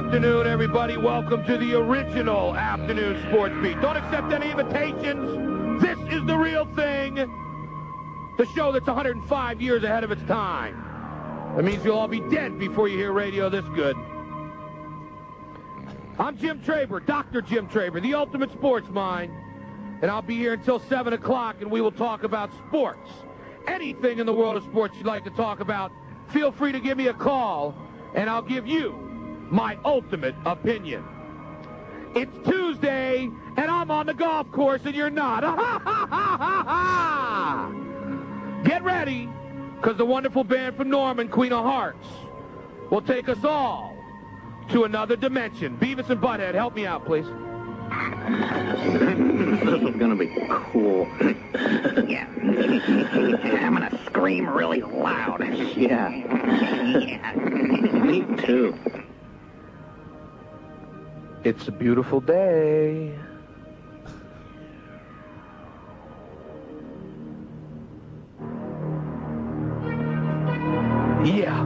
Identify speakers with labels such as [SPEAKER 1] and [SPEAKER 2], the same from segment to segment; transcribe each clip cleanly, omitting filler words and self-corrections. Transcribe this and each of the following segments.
[SPEAKER 1] afternoon, everybody. Welcome to the original afternoon sports beat. Don't accept any invitations. This is the real thing. The show that's 105 years ahead of its time. That means you'll all be dead before you hear radio this good. I'm Jim Traber, Dr. Jim Traber, the ultimate sports mind. And I'll be here until 7 o'clock, and we will talk about sports. Anything in the world of sports you'd like to talk about, feel free to give me a call, and I'll give you my ultimate opinion. It's Tuesday, and I'm on the golf course, and you're not. Get ready, because the wonderful band from Norman, Queen of Hearts, will take us all to another dimension. Beavis and Butthead, help me out, please.
[SPEAKER 2] This is gonna be cool.
[SPEAKER 3] Yeah. I'm gonna scream really loud.
[SPEAKER 2] Yeah. Me too.
[SPEAKER 1] It's a beautiful day. Yeah.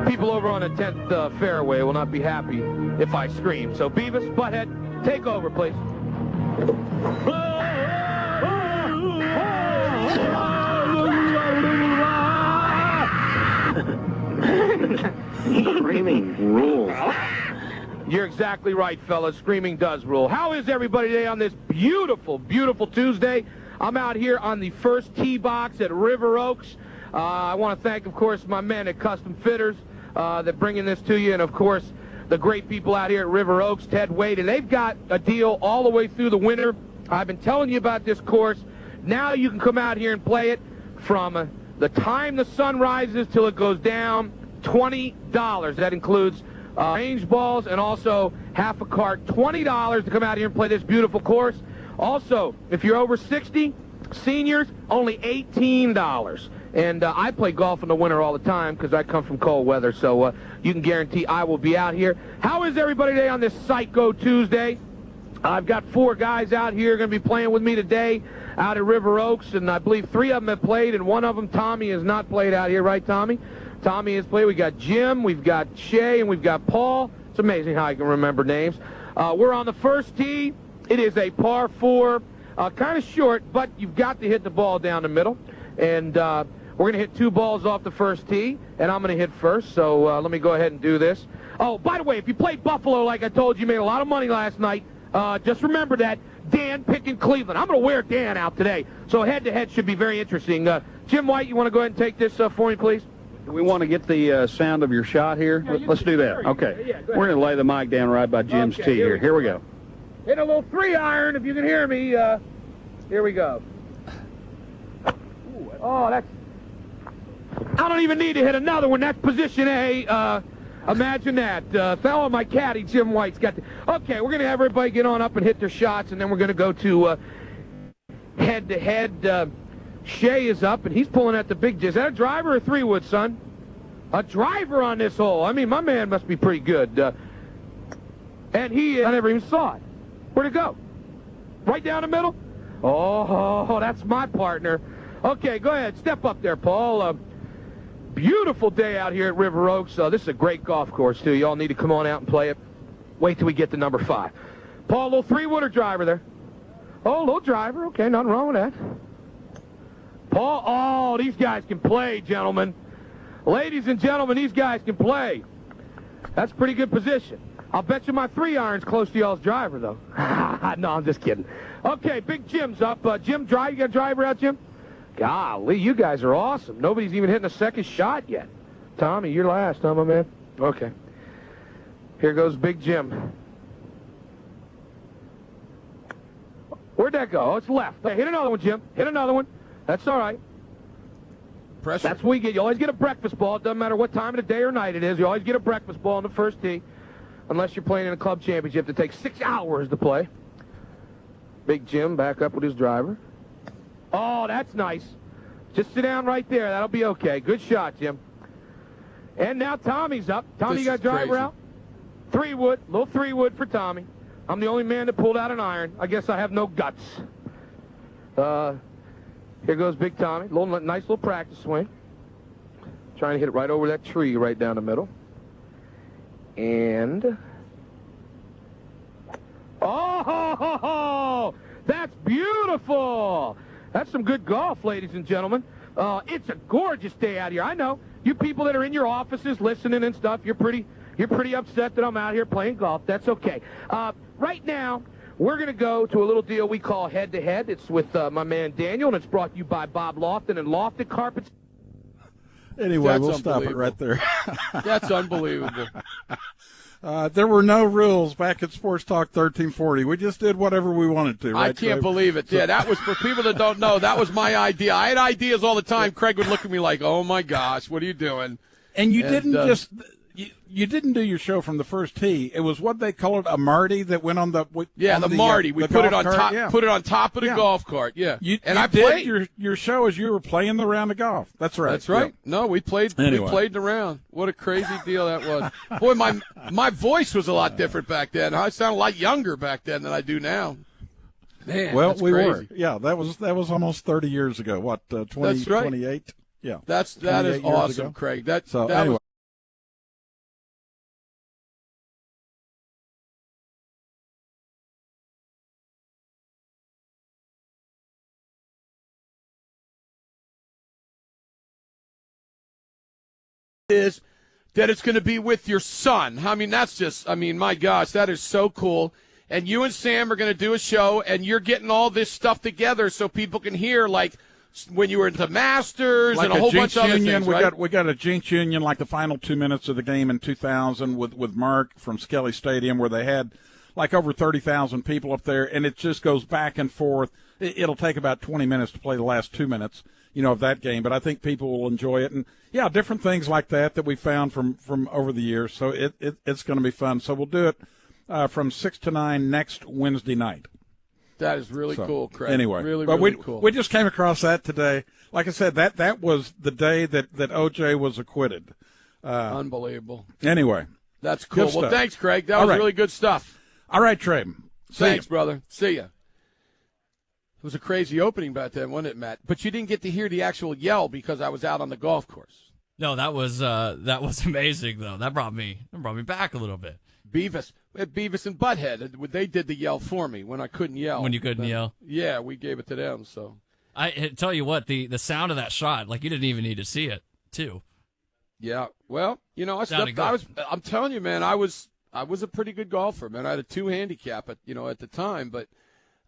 [SPEAKER 1] People over on the 10th fairway will not be happy if I scream. So Beavis, Butthead, take over, please.
[SPEAKER 2] Screaming rules.
[SPEAKER 1] You're exactly right, fellas. Screaming does rule. How is everybody today on this beautiful, beautiful Tuesday? I'm out here on the first tee box at River Oaks. I want to thank, of course, my men at Custom Fitters that bringing this to you, and, of course, the great people out here at River Oaks, Ted Wade, and they've got a deal all the way through the winter. I've been telling you about this course. Now you can come out here and play it from the time the sun rises till it goes down, $20. That includes range balls and also half a cart, $20 to come out here and play this beautiful course. Also, if you're over 60, seniors, only $18. And I play golf in the winter all the time because I come from cold weather, so you can guarantee I will be out here. How is everybody today on this Psycho Tuesday? I've got 4 guys out here going to be playing with me today out at River Oaks, and I believe 3 of them have played, and one of them, Tommy, has not played out here, right, Tommy? Tommy has played. We got Jim, we've got Shay, and we've got Paul. It's amazing how I can remember names. We're on the first tee. It is a par 4, kind of short, but you've got to hit the ball down the middle. And we're going to hit 2 balls off the first tee, and I'm going to hit first. So let me go ahead and do this. Oh, by the way, if you played Buffalo, like I told you, made a lot of money last night. Just remember that. Dan picking Cleveland. I'm going to wear Dan out today. So head-to-head should be very interesting. Jim White, you want to go ahead and take this for me, please?
[SPEAKER 4] Do we want to get the sound of your shot here?
[SPEAKER 1] Yeah,
[SPEAKER 4] Let's do that. Okay.
[SPEAKER 1] Yeah,
[SPEAKER 4] we're going to lay the mic down right by Jim's tee here. Here we go.
[SPEAKER 1] Hit a little 3-iron if you can hear me. Here we go. Oh, that's... I don't even need to hit another one. That's position A. Imagine that. Fellow, my caddy, Jim White's got the... Okay, we're going to have everybody get on up and hit their shots, and then we're going to go to head-to-head. Shay is up, and he's pulling at the big... Is that a driver or 3-wood, son? A driver on this hole. I mean, my man must be pretty good. And he... I never even saw it. Where'd it go? Right down the middle? Oh, that's my partner. Okay, go ahead. Step up there, Paul. Beautiful day out here at River Oaks. This is a great golf course, too. You all need to come on out and play it. Wait till we get to number 5. Paul, a little 3-wooder driver there. Oh, a little driver. Okay, nothing wrong with that. Paul, oh, these guys can play, gentlemen. Ladies and gentlemen, these guys can play. That's a pretty good position. I'll bet you my 3-iron's close to y'all's driver, though. No, I'm just kidding. Okay, Big Jim's up. Jim, drive. You got a driver out, Jim? Golly, you guys are awesome. Nobody's even hitting a second shot yet. Tommy, you're last, huh, my man? Okay. Here goes Big Jim. Where'd that go? Oh, it's left. Hey, hit another one, Jim. Hit another one. That's all right.
[SPEAKER 4] Pressure.
[SPEAKER 1] That's what we get. You always get a breakfast ball. It doesn't matter what time of the day or night it is. You always get a breakfast ball on the first tee. Unless you're playing in a club championship that takes 6 hours to play. Big Jim back up with his driver. Oh, that's nice. Just sit down right there. That'll be okay. Good shot, Jim. And now Tommy's up. Tommy, you got a driver out? 3-wood. Little 3-wood for Tommy. I'm the only man that pulled out an iron. I guess I have no guts. Here goes Big Tommy. Nice little practice swing. Trying to hit it right over that tree right down the middle. And... oh, that's beautiful. That's some good golf, ladies and gentlemen. It's a gorgeous day out here. I know. You people that are in your offices listening and stuff, you're pretty upset that I'm out here playing golf. That's okay. Right now, we're going to go to a little deal we call head-to-head. It's with my man Daniel, and it's brought to you by Bob Lofton and Lofted Carpets.
[SPEAKER 5] Anyway, we'll stop it right there.
[SPEAKER 4] That's unbelievable.
[SPEAKER 5] There were no rules back at Sports Talk 1340. We just did whatever we wanted to. Right,
[SPEAKER 6] I can't
[SPEAKER 5] Trabe?
[SPEAKER 6] believe it. Yeah, that was for people that don't know. That was my idea. I had ideas all the time. Craig would look at me like, "Oh my gosh, what are you doing?"
[SPEAKER 5] And you didn't just you didn't do your show from the first tee. It was what they call it, a Marty that went on the
[SPEAKER 6] Marty. We put it on
[SPEAKER 5] cart.
[SPEAKER 6] top.
[SPEAKER 5] Yeah.
[SPEAKER 6] Put it on top of the golf cart. Yeah,
[SPEAKER 5] I played your show as you were playing the round of golf. That's right.
[SPEAKER 6] That's right.
[SPEAKER 5] Yep.
[SPEAKER 6] No, we played.
[SPEAKER 5] Anyway.
[SPEAKER 6] We played the round. What a crazy deal that was. Boy, my voice was a lot different back then. I sound a lot younger back then than I do now. Man,
[SPEAKER 5] well,
[SPEAKER 6] that's
[SPEAKER 5] we
[SPEAKER 6] crazy.
[SPEAKER 5] were. Yeah, that was almost 30 years ago. What, 20,
[SPEAKER 6] That's right.
[SPEAKER 5] 28? Yeah.
[SPEAKER 6] That is awesome,
[SPEAKER 5] ago.
[SPEAKER 6] Craig. That
[SPEAKER 5] Anyway.
[SPEAKER 6] was is that it's going to be with your son. I mean, my gosh, that is so cool. And you and Sam are going to do a show, and you're getting all this stuff together so people can hear, like, when you were into Masters
[SPEAKER 5] like
[SPEAKER 6] and a whole bunch of other
[SPEAKER 5] union,
[SPEAKER 6] things, right?
[SPEAKER 5] We got a Jinx Union, like the final 2 minutes of the game in 2000 with Mark from Skelly Stadium, where they had like over 30,000 people up there, and it just goes back and forth. It'll take about 20 minutes to play the last 2 minutes, of that game, but I think people will enjoy it. And yeah, different things like that we found from over the years. So it's going to be fun. So we'll do it from 6 to 9 next Wednesday night.
[SPEAKER 6] That is really cool, Craig.
[SPEAKER 5] Anyway,
[SPEAKER 6] really cool.
[SPEAKER 5] We just came across that today. Like I said, that was the day that O.J. was acquitted.
[SPEAKER 6] Unbelievable.
[SPEAKER 5] Anyway.
[SPEAKER 6] That's cool.
[SPEAKER 5] Good
[SPEAKER 6] Well,
[SPEAKER 5] stuff.
[SPEAKER 6] thanks, Craig. That was really good stuff.
[SPEAKER 5] All right, Trabe.
[SPEAKER 6] Thanks, brother. See ya. It was a crazy opening back then, wasn't it, Matt? But you didn't get to hear the actual yell because I was out on the golf course.
[SPEAKER 7] No, that was amazing though. That brought me back a little bit.
[SPEAKER 6] Beavis and Butthead, they did the yell for me when I couldn't yell.
[SPEAKER 7] When you couldn't yell?
[SPEAKER 6] Yeah, we gave it to them. So
[SPEAKER 7] I tell you what, the sound of that shot, like you didn't even need to see it, too.
[SPEAKER 6] Yeah, well, I'm telling you, man, I was a pretty good golfer, man. I had a 2 handicap at the time, but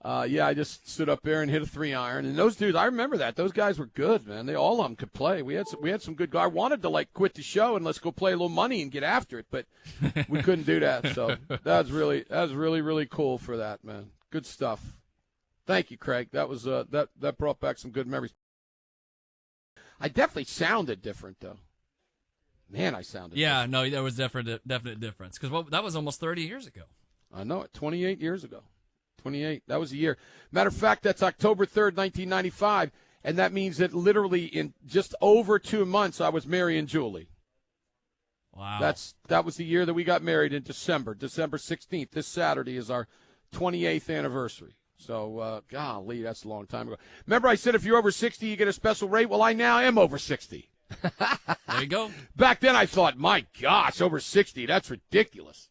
[SPEAKER 6] I just stood up there and hit a 3-iron. And those dudes, I remember that. Those guys were good, man. All of them could play. We had some good guys. I wanted to quit the show and let's go play a little money and get after it, but we couldn't do that. So that was really cool for that, man. Good stuff. Thank you, Craig. That was that brought back some good memories. I definitely sounded different though. Man, I sounded different.
[SPEAKER 7] No, there was definite difference because that was almost 30 years ago.
[SPEAKER 6] I know it. 28 years ago. 28. That was a year. Matter of fact, that's October 3rd, 1995, and that means that literally in just over 2 months I was marrying Julie.
[SPEAKER 7] Wow.
[SPEAKER 6] That was the year that we got married in December 16th. This Saturday is our 28th anniversary. So, golly, that's a long time ago. Remember I said if you're over 60, you get a special rate? Well, I now am over 60.
[SPEAKER 7] There you go.
[SPEAKER 6] Back then I thought, my gosh, over 60, that's ridiculous.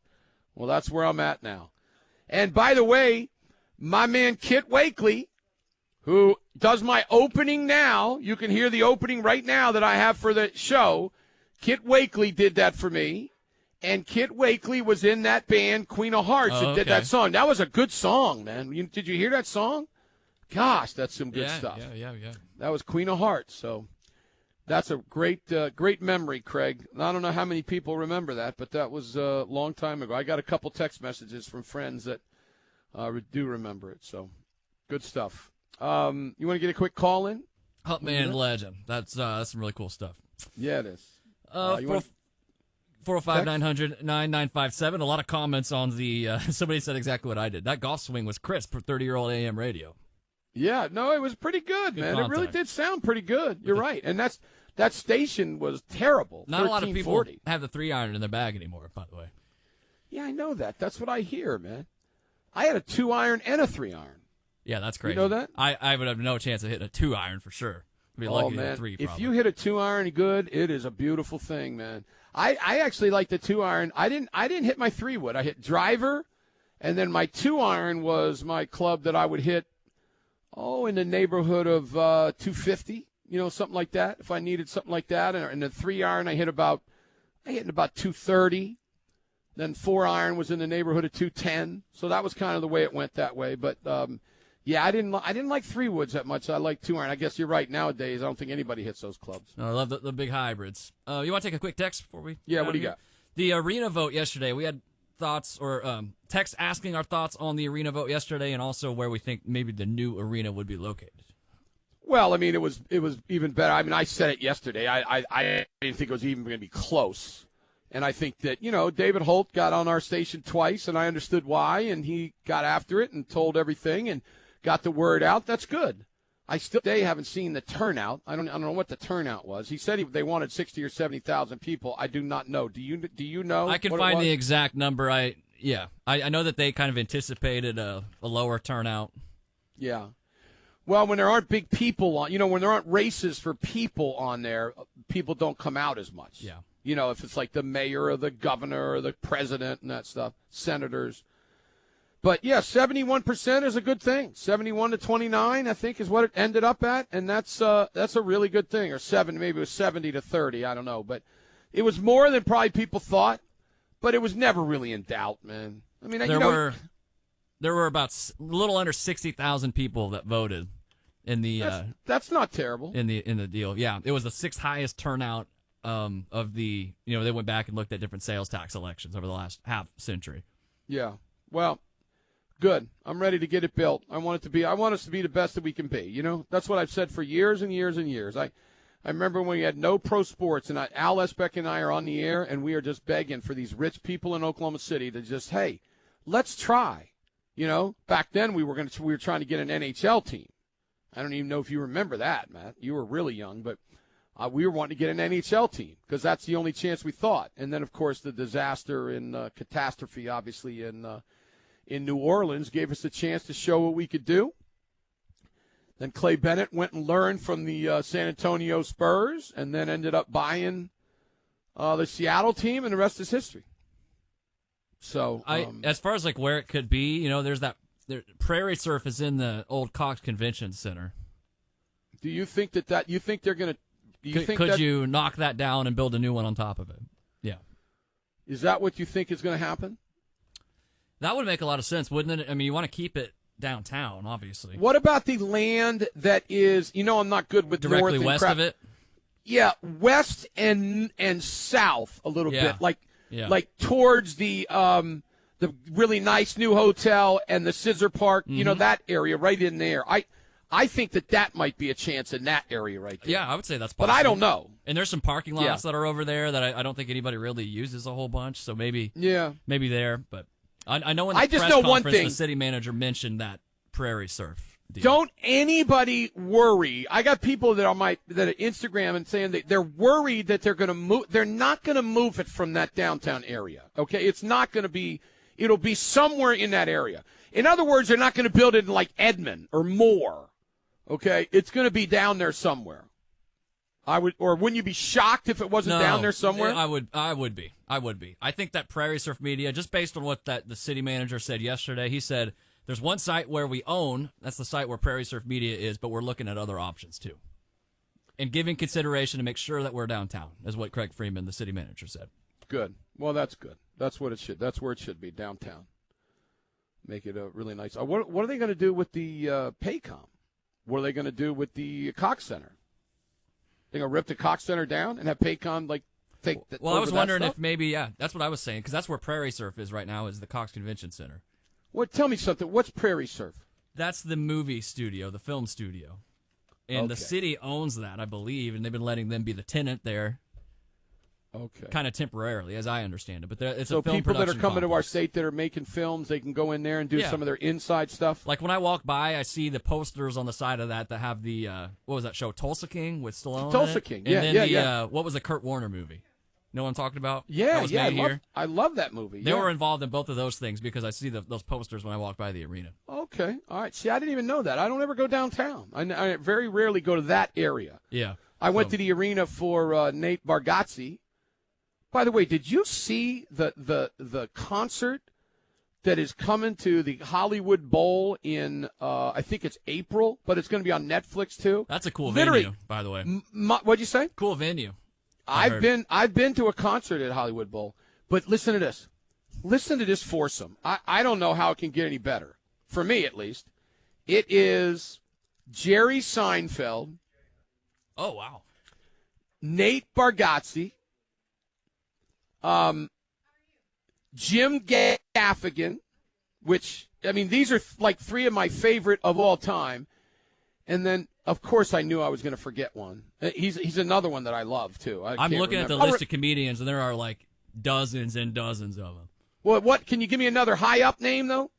[SPEAKER 6] Well, that's where I'm at now. And by the way, my man Kit Wakely, who does my opening now, you can hear the opening right now that I have for the show. Kit Wakely did that for me, and Kit Wakely was in that band Queen of Hearts that did that song. That was a good song, man. Did you hear that song? Gosh, that's some good stuff.
[SPEAKER 7] Yeah.
[SPEAKER 6] That was Queen of Hearts, so that's a great memory, Craig. I don't know how many people remember that, but that was a long time ago. I got a couple text messages from friends that do remember it, so good stuff. You want to get a quick call in?
[SPEAKER 7] Oh, man, legend. That's some really cool stuff.
[SPEAKER 6] Yeah, it is.
[SPEAKER 7] 405-900-9957. A lot of comments on the somebody said exactly what I did. That golf swing was crisp for 30-year-old AM radio.
[SPEAKER 6] Yeah, no, it was pretty good, man.
[SPEAKER 7] Contact.
[SPEAKER 6] It really did sound pretty good. You're right. And that station was terrible.
[SPEAKER 7] Not a lot of people have the 3-iron in their bag anymore, by the way.
[SPEAKER 6] Yeah, I know that. That's what I hear, man. I had a 2-iron and a 3-iron.
[SPEAKER 7] Yeah, that's crazy.
[SPEAKER 6] You know that?
[SPEAKER 7] I would have no chance of hitting a 2-iron for sure. I'd be lucky to hit a 3, probably.
[SPEAKER 6] If you hit a 2-iron good, it is a beautiful thing, man. I actually like the 2-iron. I didn't hit my 3-wood. I hit driver, and then my 2-iron was my club that I would hit, in the neighborhood of 250, something like that, if I needed something like that. And the 3-iron, I hit about 230. Then 4-iron was in the neighborhood of 210. So that was kind of the way it went that way. But, yeah, I didn't like 3-woods that much. I like 2-iron. I guess you're right. Nowadays, I don't think anybody hits those clubs.
[SPEAKER 7] No, I love the big hybrids. You want to take a quick text before we?
[SPEAKER 6] Yeah, what do you got?
[SPEAKER 7] The arena vote yesterday. We had thoughts or text asking our thoughts on the arena vote yesterday, and also where we think maybe the new arena would be located.
[SPEAKER 6] Well, I mean, it was even better. I mean, I said it yesterday. I didn't think it was even going to be close. And I think that, David Holt got on our station twice, and I understood why, and he got after it and told everything and got the word out. That's good. I still today haven't seen the turnout. I don't know what the turnout was. He said they wanted 60 or 70,000 people. I do not know. Do you know?
[SPEAKER 7] I can find the exact number. I know that they kind of anticipated a lower turnout.
[SPEAKER 6] Yeah. Well, when there aren't big people on, when there aren't races for people on there, people don't come out as much.
[SPEAKER 7] Yeah.
[SPEAKER 6] If it's like the mayor or the governor or the president and that stuff, senators. But, yeah, 71% is a good thing. 71 to 29, I think, is what it ended up at, and that's a really good thing. Or maybe it was 70 to 30, I don't know. But it was more than probably people thought, but it was never really in doubt, man. I mean,
[SPEAKER 7] there were about a little under 60,000 people that voted in the.
[SPEAKER 6] That's not terrible.
[SPEAKER 7] In the deal, yeah, it was the 6th highest turnout of the. They went back and looked at different sales tax elections over the last half century.
[SPEAKER 6] Yeah, well. Good. I'm ready to get it built. I want us to be the best that we can be. That's what I've said for years and years and years. I remember when we had no pro sports, and Al Esbeck and I are on the air, and we are just begging for these rich people in Oklahoma City to just, hey, let's try. Back then we were trying to get an NHL team. I don't even know if you remember that, Matt. You were really young, but we were wanting to get an NHL team because that's the only chance we thought. And then, of course, the disaster and catastrophe, obviously, in New Orleans gave us a chance to show what we could do. Then Clay Bennett went and learned from the San Antonio Spurs and then ended up buying the Seattle team, and the rest is history. So
[SPEAKER 7] as far as like where it could be, there's Prairie Surf is in the old Cox Convention Center.
[SPEAKER 6] Do you think that you think they're going to
[SPEAKER 7] could you knock that down and build a new one on top of it? Yeah.
[SPEAKER 6] Is that what you think is going to happen?
[SPEAKER 7] That would make a lot of sense, wouldn't it? I mean, you want to keep it downtown, obviously.
[SPEAKER 6] What about the land that is, I'm not good with
[SPEAKER 7] directly
[SPEAKER 6] north
[SPEAKER 7] west of it?
[SPEAKER 6] Yeah, west and south a little bit, like towards the really nice new hotel and the Scissor Park, that area right in there. I think that might be a chance in that area right there.
[SPEAKER 7] Yeah, I would say that's possible.
[SPEAKER 6] But I don't know.
[SPEAKER 7] And there's some parking lots that are over there that I don't think anybody really uses a whole bunch, so maybe there, but I know in the press conference the city manager mentioned that Prairie Surf deal.
[SPEAKER 6] Don't anybody worry. I got people that are Instagram and saying that they're worried that they're going to move. They're not going to move it from that downtown area. Okay, it's not going to be. It'll be somewhere in that area. In other words, they're not going to build it in like Edmond or Moore. Okay, it's going to be down there somewhere. Wouldn't you be shocked if it wasn't down there somewhere?
[SPEAKER 7] I would be. I think that Prairie Surf Media, just based on what the city manager said yesterday, he said there's one site where we own, that's the site where Prairie Surf Media is, but we're looking at other options too. And giving consideration to make sure that we're downtown, is what Craig Freeman, the city manager, said.
[SPEAKER 6] Good. Well, that's good. That's what it should. That's where it should be, downtown. Make it a really nice. What are they going to do with the Paycom? What are they going to do with the Cox Center? They're going to rip the Cox Center down and have Paycom take that.
[SPEAKER 7] Well, I was wondering if maybe, that's what I was saying, because that's where Prairie Surf is right now, is the Cox Convention Center.
[SPEAKER 6] Tell me something. What's Prairie Surf?
[SPEAKER 7] That's the movie studio, the film studio. And the city owns that, I believe, and they've been letting them be the tenant there.
[SPEAKER 6] Okay.
[SPEAKER 7] Kind of temporarily, as I understand it. But it's
[SPEAKER 6] so
[SPEAKER 7] a film
[SPEAKER 6] people that are coming
[SPEAKER 7] complex.
[SPEAKER 6] to our state that are making films, they can go in there and do some of their inside stuff?
[SPEAKER 7] Like when I walk by, I see the posters on the side of that have the, what was that show, Tulsa King with Stallone?
[SPEAKER 6] Tulsa King,
[SPEAKER 7] and then what was the Kurt Warner movie? Know what I'm talking about?
[SPEAKER 6] Yeah,
[SPEAKER 7] I
[SPEAKER 6] love that movie.
[SPEAKER 7] They were involved in both of those things because I see those posters when I walk by the arena.
[SPEAKER 6] Okay. All right. See, I didn't even know that. I don't ever go downtown. I very rarely go to that area.
[SPEAKER 7] Yeah.
[SPEAKER 6] I went to the arena for Nate Bargatze. By the way, did you see the concert that is coming to the Hollywood Bowl in, I think it's April, but it's going to be on Netflix too?
[SPEAKER 7] That's a cool venue, by the way.
[SPEAKER 6] What'd you say?
[SPEAKER 7] Cool venue.
[SPEAKER 6] I've been to a concert at Hollywood Bowl, but listen to this. Listen to this foursome. I don't know how it can get any better. For me, at least. It is Jerry Seinfeld.
[SPEAKER 7] Oh, wow.
[SPEAKER 6] Nate Bargatze. Jim Gaffigan, which, I mean, these are like three of my favorite of all time. And then, of course, I knew I was going to forget one. He's another one that I love, too.
[SPEAKER 7] I'm looking at the list of comedians, and there are like dozens and dozens of them.
[SPEAKER 6] Well, what? Can you give me another high-up name, though?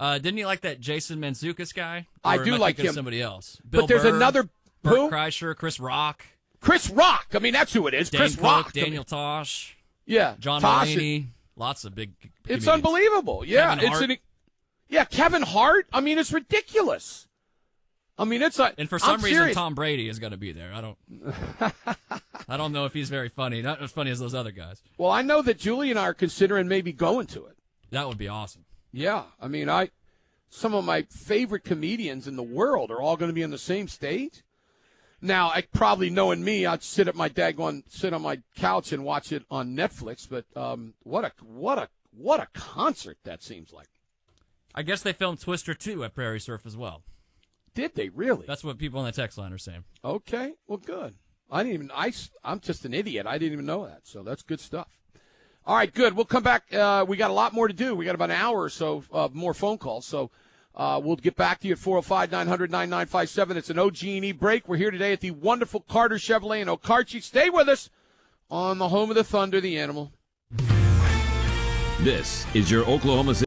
[SPEAKER 7] Didn't you like that Jason Mantzoukas guy?
[SPEAKER 6] I do like him.
[SPEAKER 7] Somebody else. Bill
[SPEAKER 6] But there's
[SPEAKER 7] Burr,
[SPEAKER 6] another.
[SPEAKER 7] Bert
[SPEAKER 6] Who?
[SPEAKER 7] Kreischer, Chris Rock.
[SPEAKER 6] Chris Rock. I mean, that's who it is.
[SPEAKER 7] Dan
[SPEAKER 6] Chris
[SPEAKER 7] Cook,
[SPEAKER 6] Rock.
[SPEAKER 7] Daniel Tosh.
[SPEAKER 6] Yeah.
[SPEAKER 7] John
[SPEAKER 6] Tosh.
[SPEAKER 7] Mulaney. Lots of big
[SPEAKER 6] It's
[SPEAKER 7] comedians.
[SPEAKER 6] unbelievable. Yeah.
[SPEAKER 7] Kevin Hart.
[SPEAKER 6] Kevin Hart. I mean, it's ridiculous. I mean, it's like.
[SPEAKER 7] And for some
[SPEAKER 6] I'm
[SPEAKER 7] reason,
[SPEAKER 6] serious.
[SPEAKER 7] Tom Brady is going to be there. I don't know if he's very funny. Not as funny as those other guys.
[SPEAKER 6] Well, I know that Julie and I are considering maybe going to it.
[SPEAKER 7] That would be awesome.
[SPEAKER 6] Yeah. I mean, some of my favorite comedians in the world are all going to be on the same stage. Now, knowing me, I'd sit on my couch and watch it on Netflix. But what a concert that seems like.
[SPEAKER 7] I guess they filmed Twister 2 at Prairie Surf as well.
[SPEAKER 6] Did they really?
[SPEAKER 7] That's what people on the text line are saying.
[SPEAKER 6] Okay, well, good. I'm just an idiot. I didn't even know that. So that's good stuff. All right, good. We'll come back. We got a lot more to do. We got about an hour or so of more phone calls. So we'll get back to you at 405-900-9957. It's an OG&E break. We're here today at the wonderful Carter Chevrolet in Okarche. Stay with us on the home of the Thunder, the Animal.
[SPEAKER 8] This is your Oklahoma City